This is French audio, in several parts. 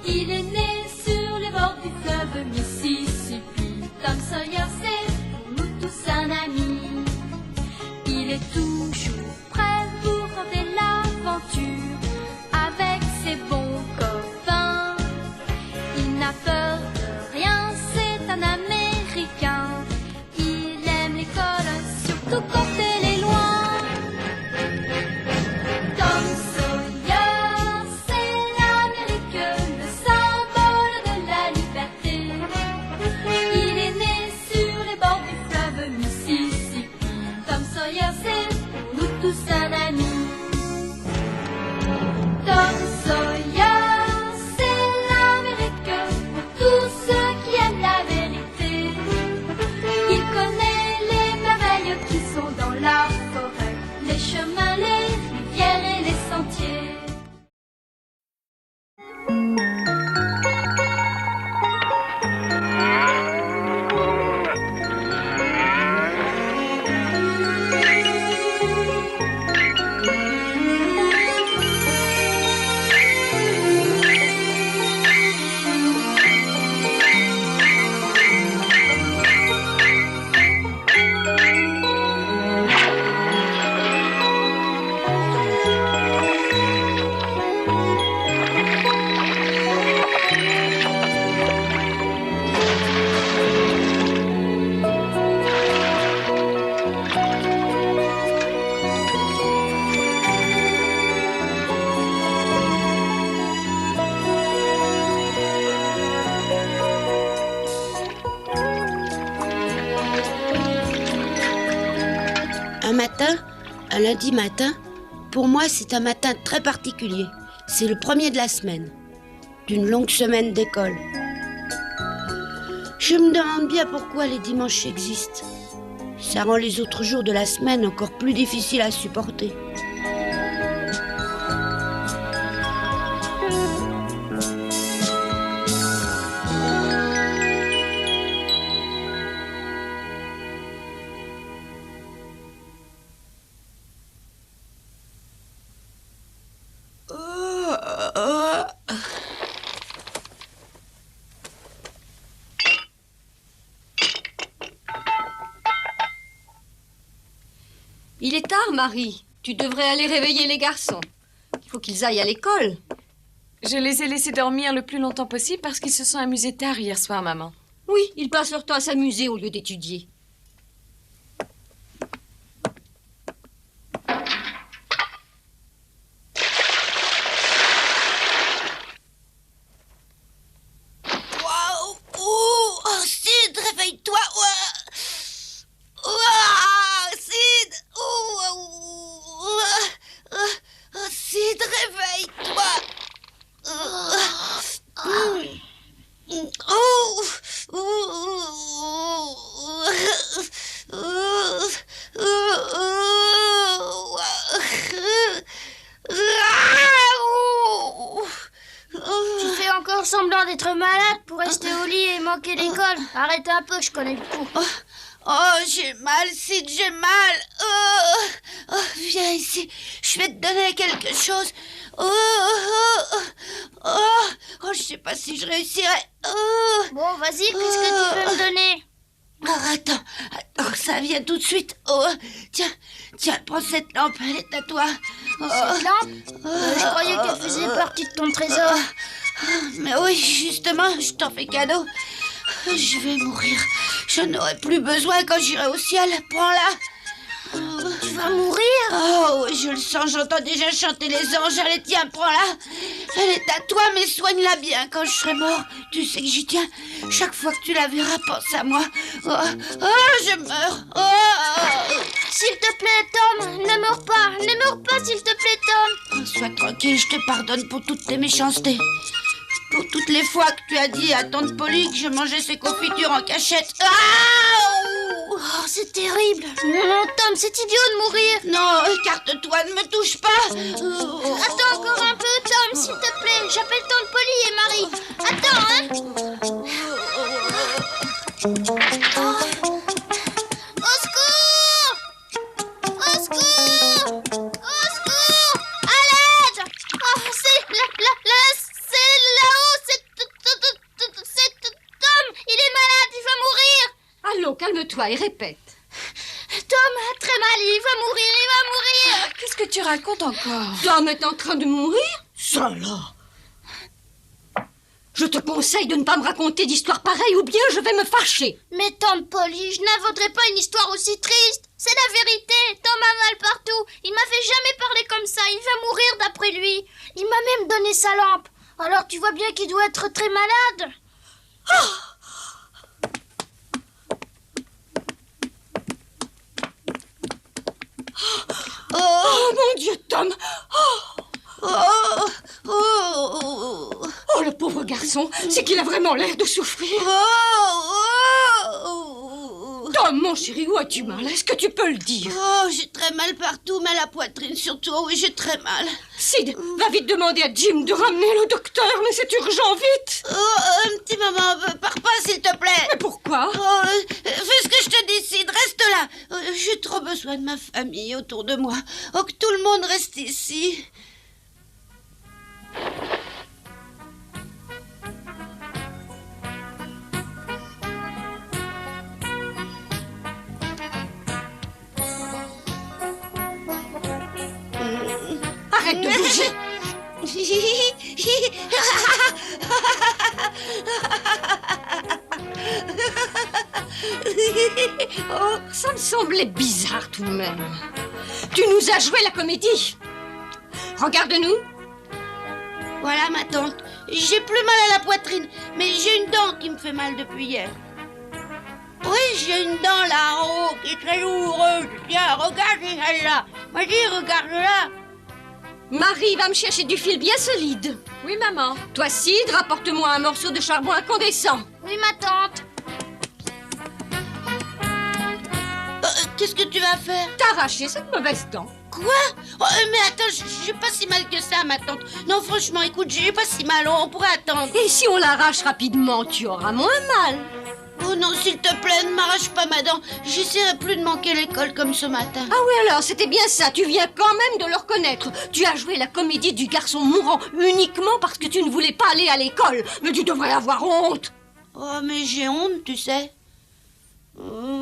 Il est né sur les bords du fleuve Mississippi. Tom Sawyer, c'est pour nous tous un ami. Il est toujours prêt pour tenter l'aventure avec ses bons copains. Il n'a peur de rien, c'est un Américain. Il aime l'école, surtout quand elle est loin. Tom Sawyer, c'est l'Amérique, le symbole de la liberté. Il est né sur les bords du fleuve Mississippi. Tom Sawyer, c'est pour nous tous un ami. Tom Sawyer, c'est l'Amérique pour tous ceux qui aiment la vérité. Il connaît les merveilles qui sont dans la forêt, les chemins, les rivières et les sentiers. Un lundi matin, pour moi c'est un matin très particulier. C'est le premier de la semaine, d'une longue semaine d'école. Je me demande bien pourquoi les dimanches existent. Ça rend les autres jours de la semaine encore plus difficiles à supporter. Il est tard, Marie. Tu devrais aller réveiller les garçons. Il faut qu'ils aillent à l'école. Je les ai laissés dormir le plus longtemps possible parce qu'ils se sont amusés tard hier soir, maman. Oui, ils passent leur temps à s'amuser au lieu d'étudier. Sid, réveille-toi. Sid. Sid, réveille-toi. Tu fais encore semblant d'être malade pour rester au lit et manquer l'école. Arrête un peu, je connais le coup. J'ai mal, Sid, j'ai mal. Viens ici, je vais te donner quelque chose. Je sais pas si je réussirai. Bon, vas-y, qu'est-ce que tu veux me donner? Attends, ça vient tout de suite. Tiens, prends cette lampe, elle est à toi. Cette lampe? Je croyais qu'elle faisait partie de ton trésor. Mais oui, justement, je t'en fais cadeau. Je vais mourir. Je n'aurai plus besoin quand j'irai au ciel. Prends-la. Tu vas mourir? Oh, oui, je le sens, j'entends déjà chanter les anges. Allez, tiens, prends-la. Elle est à toi, mais soigne-la bien quand je serai mort. Tu sais que j'y tiens. Chaque fois que tu la verras, pense à moi. Je meurs. S'il te plaît, Tom, ne meurs pas, s'il te plaît, Tom. Sois tranquille, je te pardonne pour toutes tes méchancetés. Pour toutes les fois que tu as dit à tante Polly que je mangeais ses confitures en cachette. Oh, c'est terrible. Non, Tom, c'est idiot de mourir. Non, écarte-toi, ne me touche pas. Attends encore un peu, Tom, s'il te plaît. J'appelle tante Polly et Marie. Attends, hein. Au secours! Au secours! Au secours! À l'aide! Oh, c'est là-haut, c'est calme-toi et répète. Tom a très mal, il va mourir, il va mourir. Qu'est-ce que tu racontes encore? Tom est en train de mourir? Ça là! Je te conseille de ne pas me raconter d'histoires pareilles ou bien je vais me fâcher. Mais Tom, Polly, je n'inventerai pas une histoire aussi triste. C'est la vérité, Tom a mal partout. Il m'avait jamais parlé comme ça, il va mourir d'après lui. Il m'a même donné sa lampe. Alors tu vois bien qu'il doit être très malade. Oh mon Dieu, Tom! Oh, le pauvre garçon, c'est qu'il a vraiment l'air de souffrir. Tom, mon chéri, où as-tu mal? Est-ce que tu peux le dire? Oh, j'ai très mal partout, mais à la poitrine surtout. Oh, oui, j'ai très mal. Sid, va vite demander à Jim de ramener le docteur, mais c'est urgent, vite! Petit maman, pars pas s'il te plaît. Mais pourquoi? Fais ce que je te décide, reste là. J'ai trop besoin de ma famille autour de moi. Oh, que tout le monde reste ici. Arrête de bouger! Oh, ça me semblait bizarre tout de même. Tu nous as joué la comédie. Regarde-nous. Voilà ma tante. J'ai plus mal à la poitrine, mais j'ai une dent qui me fait mal depuis hier. Oui, j'ai une dent là en haut qui est très douloureuse. Tiens, regardez celle-là. Vas-y, regarde-la. Marie va me chercher du fil bien solide. Oui, maman. Toi, Sid, rapporte-moi un morceau de charbon incandescent. Oui, ma tante. Qu'est-ce que tu vas faire? T'arracher cette mauvaise dent. Quoi? Mais attends, j'ai pas si mal que ça, ma tante. Non, franchement, écoute, j'ai pas si mal. On pourrait attendre. Et si on l'arrache rapidement, tu auras moins mal. Oh non, s'il te plaît, ne m'arrache pas ma dent. J'essaierai plus de manquer l'école comme ce matin. Ah oui, alors, c'était bien ça. Tu viens quand même de le reconnaître. Tu as joué la comédie du garçon mourant uniquement parce que tu ne voulais pas aller à l'école. Mais tu devrais avoir honte. Oh, mais j'ai honte, tu sais. Non,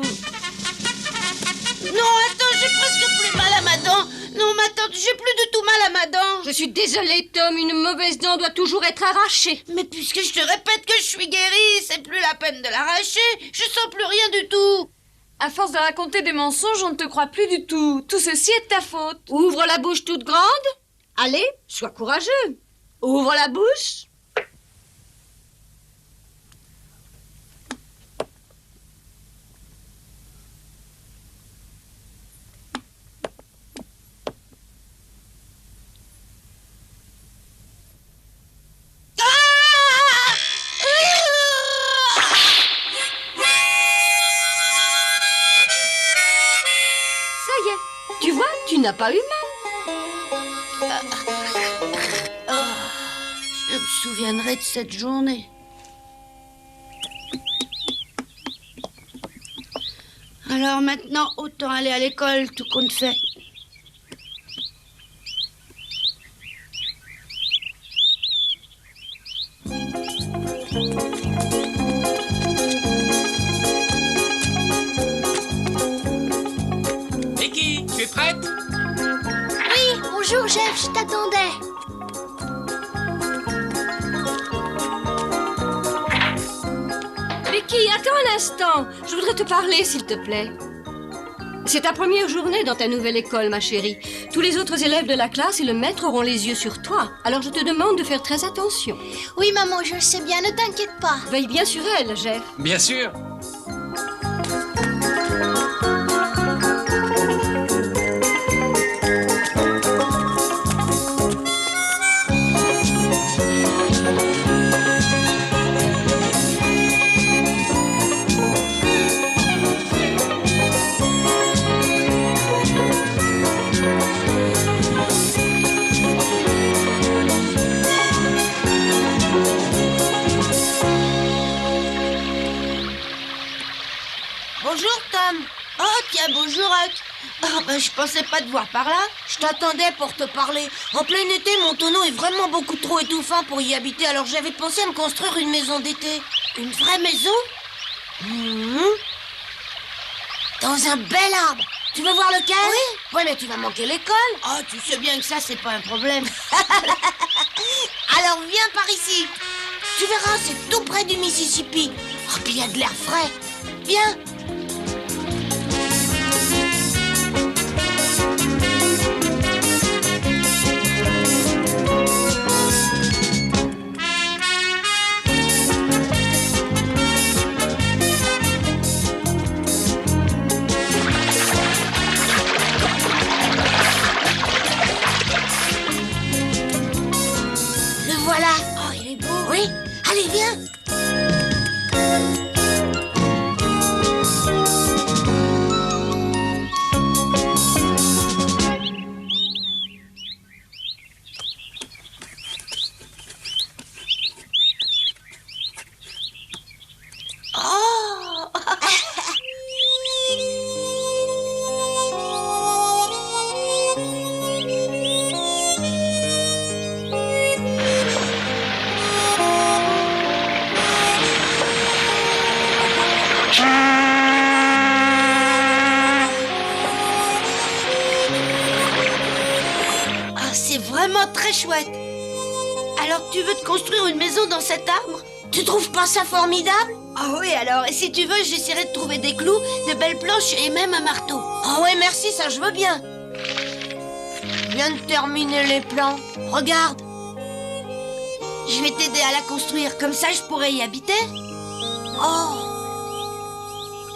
attends, j'ai presque plus mal à ma dent. Non, ma tante, j'ai plus du tout mal à ma dent. Je suis désolée, Tom, une mauvaise dent doit toujours être arrachée. Mais puisque je te répète que je suis guérie, c'est plus la peine de l'arracher. Je sens plus rien du tout. À force de raconter des mensonges, on ne te croit plus du tout. Tout ceci est de ta faute. Ouvre la bouche toute grande. Allez, sois courageux. Ouvre la bouche. Tu vois, tu n'as pas eu mal. Je me souviendrai de cette journée. Alors maintenant, autant aller à l'école, tout compte fait. Vicky, tu es prête? Oui, bonjour, Jeff, je t'attendais. Vicky, attends un instant. Je voudrais te parler, s'il te plaît. C'est ta première journée dans ta nouvelle école, ma chérie. Tous les autres élèves de la classe et le maître auront les yeux sur toi. Alors je te demande de faire très attention. Oui, maman, je le sais bien, ne t'inquiète pas. Veille bien sur elle, Jeff. Bien sûr. Bonjour, Tom. Oh, tiens, bonjour, Huck. Oh, je pensais pas te voir par là. Je t'attendais pour te parler. En plein été, mon tonneau est vraiment beaucoup trop étouffant pour y habiter, alors j'avais pensé à me construire une maison d'été. Une vraie maison? Dans un bel arbre. Tu veux voir lequel? Oui. Ouais, mais tu vas manquer l'école. Oh, tu sais bien que ça, c'est pas un problème. Alors viens par ici. Tu verras, c'est tout près du Mississippi. Oh, puis il y a de l'air frais. Viens. Le voilà. Oh, il est beau. Oui. Allez, viens. Oh. Ah, c'est vraiment très chouette. Alors, tu veux te construire une maison dans cet arbre? Tu trouves pas ça formidable? Ah oui, alors, et si tu veux, j'essaierai de trouver des clous, de belles planches et même un marteau. Oh ouais, merci, ça je veux bien. Je viens de terminer les plans. Regarde. Je vais t'aider à la construire, comme ça je pourrai y habiter. Oh.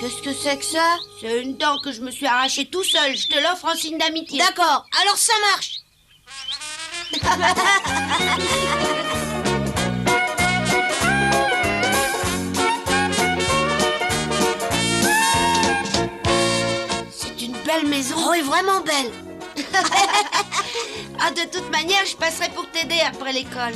Qu'est-ce que c'est que ça? C'est une dent que je me suis arrachée tout seul, je te l'offre en signe d'amitié. D'accord, alors ça marche. C'est une belle maison. Oh, elle est vraiment belle. Ah, de toute manière, je passerai pour t'aider après l'école.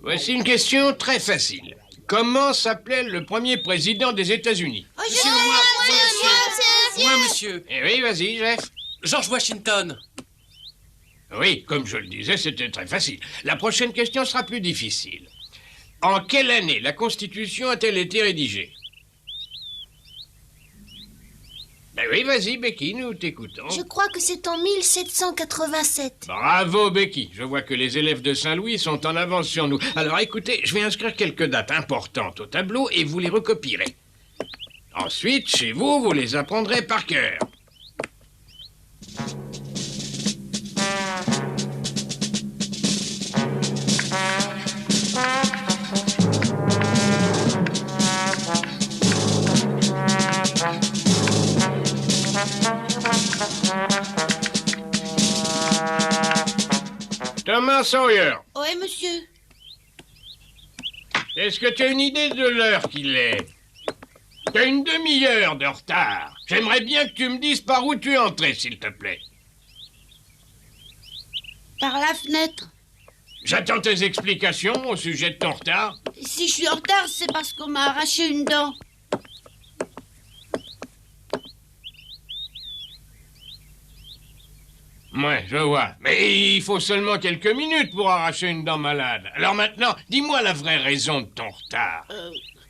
Voici une question très facile. Comment s'appelait le premier président des États-Unis? Oh, je Monsieur, sais, moi, monsieur. Eh oui, vas-y, Jeff. George Washington. Oui, comme je le disais, c'était très facile. La prochaine question sera plus difficile. En quelle année la Constitution a-t-elle été rédigée? Ben oui, vas-y, Becky, nous t'écoutons. Je crois que c'est en 1787. Bravo, Becky. Je vois que les élèves de Saint-Louis sont en avance sur nous. Alors écoutez, je vais inscrire quelques dates importantes au tableau et vous les recopierez. Ensuite, chez vous, vous les apprendrez par cœur. Thomas Sawyer, Oui, monsieur. est-ce que tu as une idée de l'heure qu'il est? Tu as une demi-heure de retard. J'aimerais bien que tu me dises par où tu es entré, s'il te plaît. Par la fenêtre. J'attends tes explications au sujet de ton retard. Si je suis en retard, c'est parce qu'on m'a arraché une dent. Ouais, je vois. Mais il faut seulement quelques minutes pour arracher une dent malade. Alors maintenant, dis-moi la vraie raison de ton retard.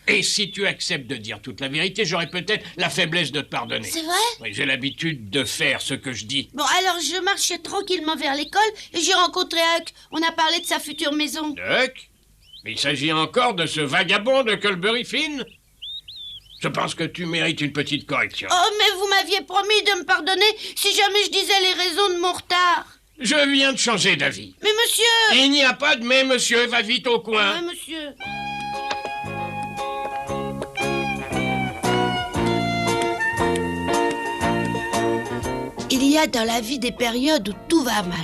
Et si tu acceptes de dire toute la vérité, j'aurai peut-être la faiblesse de te pardonner. C'est vrai? Oui, j'ai l'habitude de faire ce que je dis. Bon, alors je marchais tranquillement vers l'école et j'ai rencontré Huck. On a parlé de sa future maison. Huck? Il s'agit encore de ce vagabond de Culberry Finn? Je pense que tu mérites une petite correction. Oh, mais vous m'aviez promis de me pardonner si jamais je disais les raisons de mon retard. Je viens de changer d'avis. Mais monsieur... Il n'y a pas de mais, monsieur. Va vite au coin. Oui, monsieur. Il y a dans la vie des périodes où tout va mal.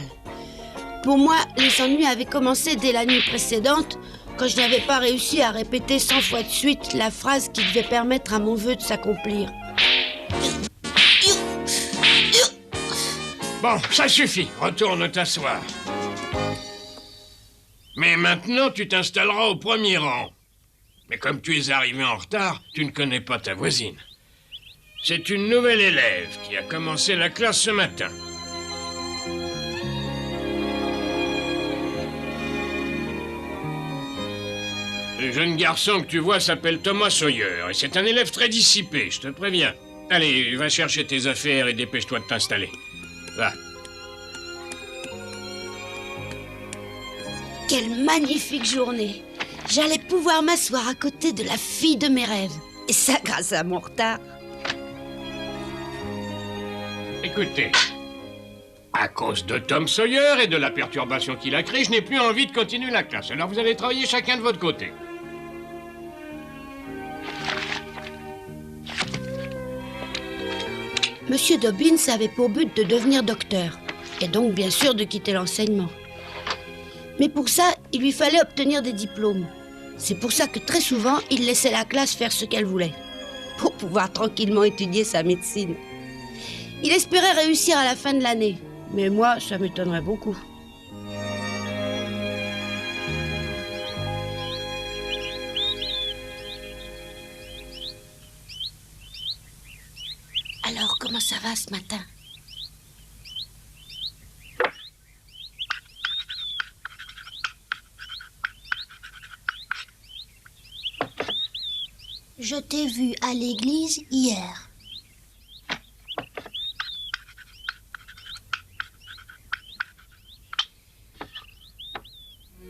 Pour moi, les ennuis avaient commencé dès la nuit précédente, quand je n'avais pas réussi à répéter 100 fois de suite la phrase qui devait permettre à mon vœu de s'accomplir. Bon, ça suffit. Retourne t'asseoir. Mais maintenant, tu t'installeras au premier rang. Mais comme tu es arrivé en retard, tu ne connais pas ta voisine. C'est une nouvelle élève qui a commencé la classe ce matin. Le jeune garçon que tu vois s'appelle Thomas Sawyer, et c'est un élève très dissipé, je te préviens. Allez, va chercher tes affaires et dépêche-toi de t'installer. Va. Quelle magnifique journée! J'allais pouvoir m'asseoir à côté de la fille de mes rêves. Et ça grâce à mon retard. Écoutez, à cause de Tom Sawyer et de la perturbation qu'il a créée, je n'ai plus envie de continuer la classe. Alors vous allez travailler chacun de votre côté. Monsieur Dobbins avait pour but de devenir docteur, et donc bien sûr de quitter l'enseignement. Mais pour ça, il lui fallait obtenir des diplômes. C'est pour ça que très souvent, il laissait la classe faire ce qu'elle voulait, pour pouvoir tranquillement étudier sa médecine. Il espérait réussir à la fin de l'année, mais moi, ça m'étonnerait beaucoup. Alors, comment ça va ce matin? Je t'ai vu à l'église hier.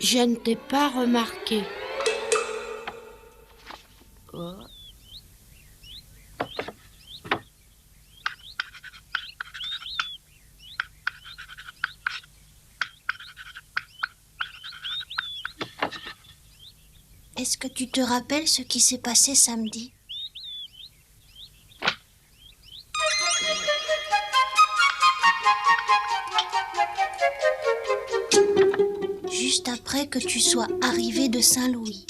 Je ne t'ai pas remarqué. Oh. Est-ce que tu te rappelles ce qui s'est passé samedi? Juste après que tu sois arrivé de Saint-Louis.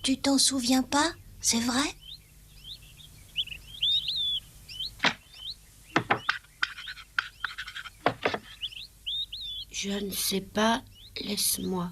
Tu t'en souviens pas, c'est vrai? Je ne sais pas, laisse-moi.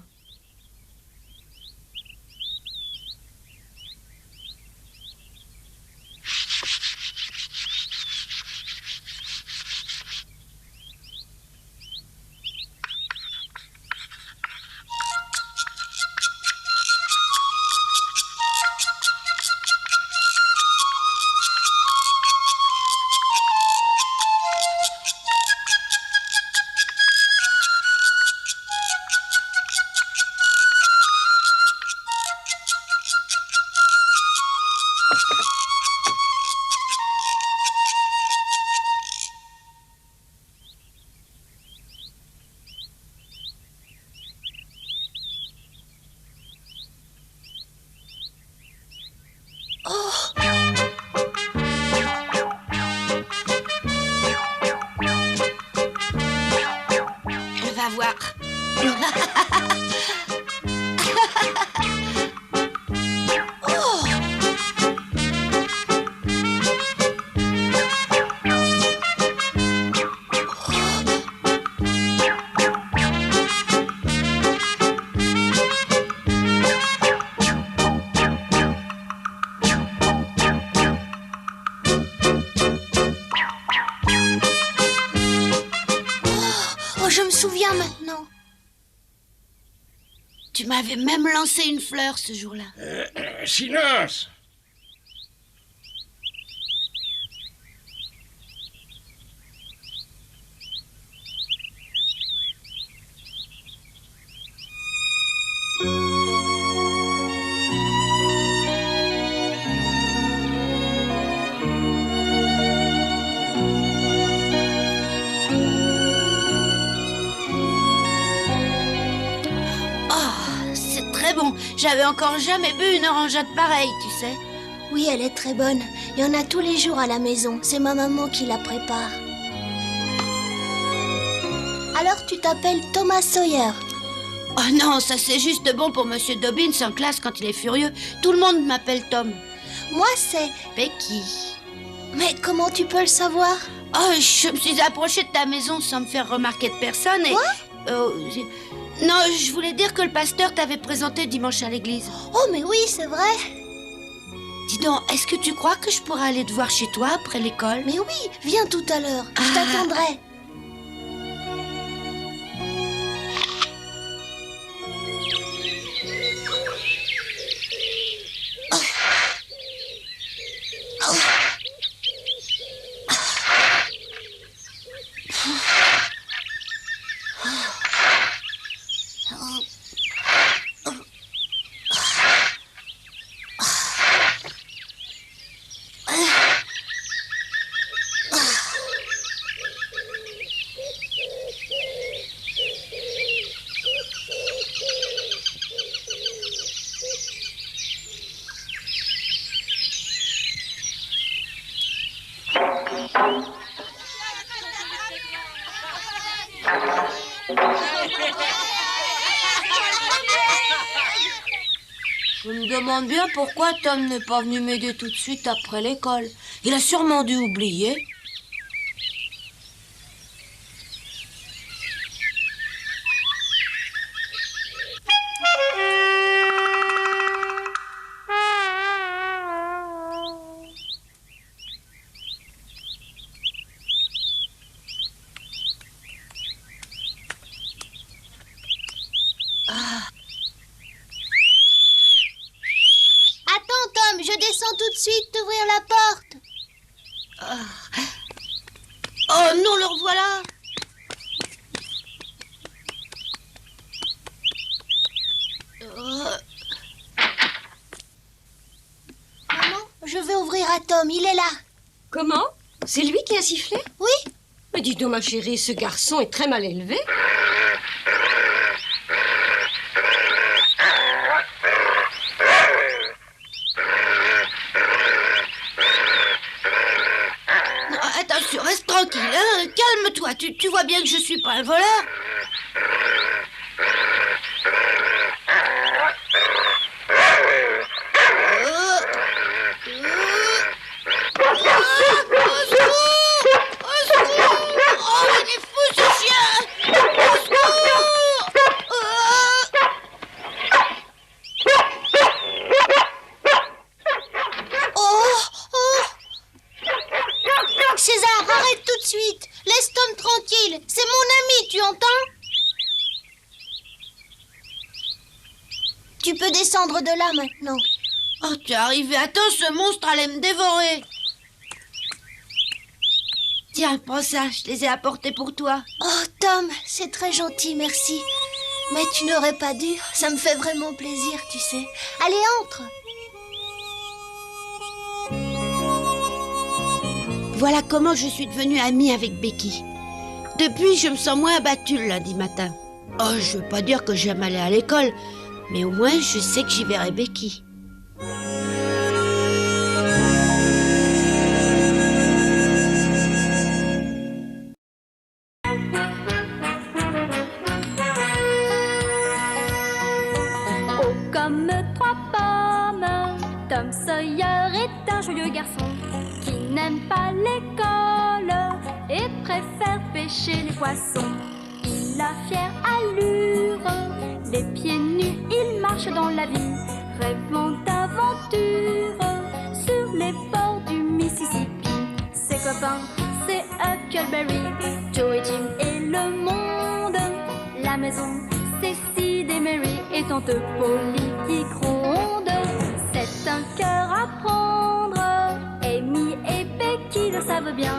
Elle va voir. Oh, je me souviens maintenant. Tu m'avais même lancé une fleur ce jour-là. Silence! Très bon. J'avais encore jamais bu une orangeade pareille, tu sais. Oui, elle est très bonne. Il y en a tous les jours à la maison. C'est ma maman qui la prépare. Alors tu t'appelles Thomas Sawyer. Oh non, ça c'est juste bon pour Monsieur Dobbins en classe quand il est furieux. Tout le monde m'appelle Tom. Moi, c'est Becky. Mais comment tu peux le savoir? Oh, je me suis approchée de ta maison sans me faire remarquer de personne et... Quoi? Non, je voulais dire que le pasteur t'avait présenté dimanche à l'église. Oh, mais oui, c'est vrai. Dis donc, est-ce que tu crois que je pourrais aller te voir chez toi après l'école? Mais oui, viens tout à l'heure. Je t'attendrai. Je me demande bien pourquoi Tom n'est pas venu m'aider tout de suite après l'école. Il a sûrement dû oublier. Attends, Tom, je descends tout de suite t'ouvrir la porte. Oh non, le revoilà! Maman, je vais ouvrir à Tom, il est là. Comment? C'est lui qui a sifflé? Oui? Mais dis donc, ma chérie, ce garçon est très mal élevé. Attention, reste tranquille, hein? Calme-toi, tu vois bien que je suis pas un voleur. Oh, il est fou ce chien! Au secours! César, arrête tout de suite. Laisse Tom tranquille. C'est mon ami, tu entends? Tu peux descendre de là maintenant. Oh, tu es arrivé à temps, ce monstre allait me dévorer. Tiens, prends ça, je les ai apportés pour toi. Oh, Tom, c'est très gentil, merci. Mais tu n'aurais pas dû. Ça me fait vraiment plaisir, tu sais. Allez, entre. Voilà comment je suis devenue amie avec Becky. Depuis, je me sens moins abattue le lundi matin. Oh, je veux pas dire que j'aime aller à l'école, mais au moins je sais que j'y verrai Becky. Oh, comme trois pommes, Tom Sawyer est un joyeux garçon qui n'aime pas l'école et préfère pêcher les poissons. Il a fière allure, les pieds nus, il marche dans la vie, rêvant d'aventure sur les bords du Mississippi. Ses copains, c'est Huckleberry, Joe et Jim et le monde. La maison, c'est Sid et Mary et tante Polly qui gronde. C'est un cœur à prendre, Amy et Becky le savent bien.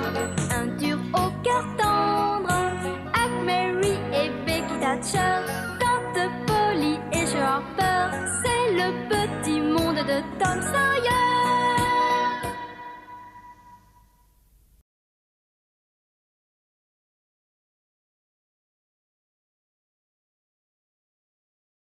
Un dur au cœur tendre, Huck, Mary et Becky Thatcher. Tante Polly et Joe Harper, c'est le petit monde de Tom Sawyer.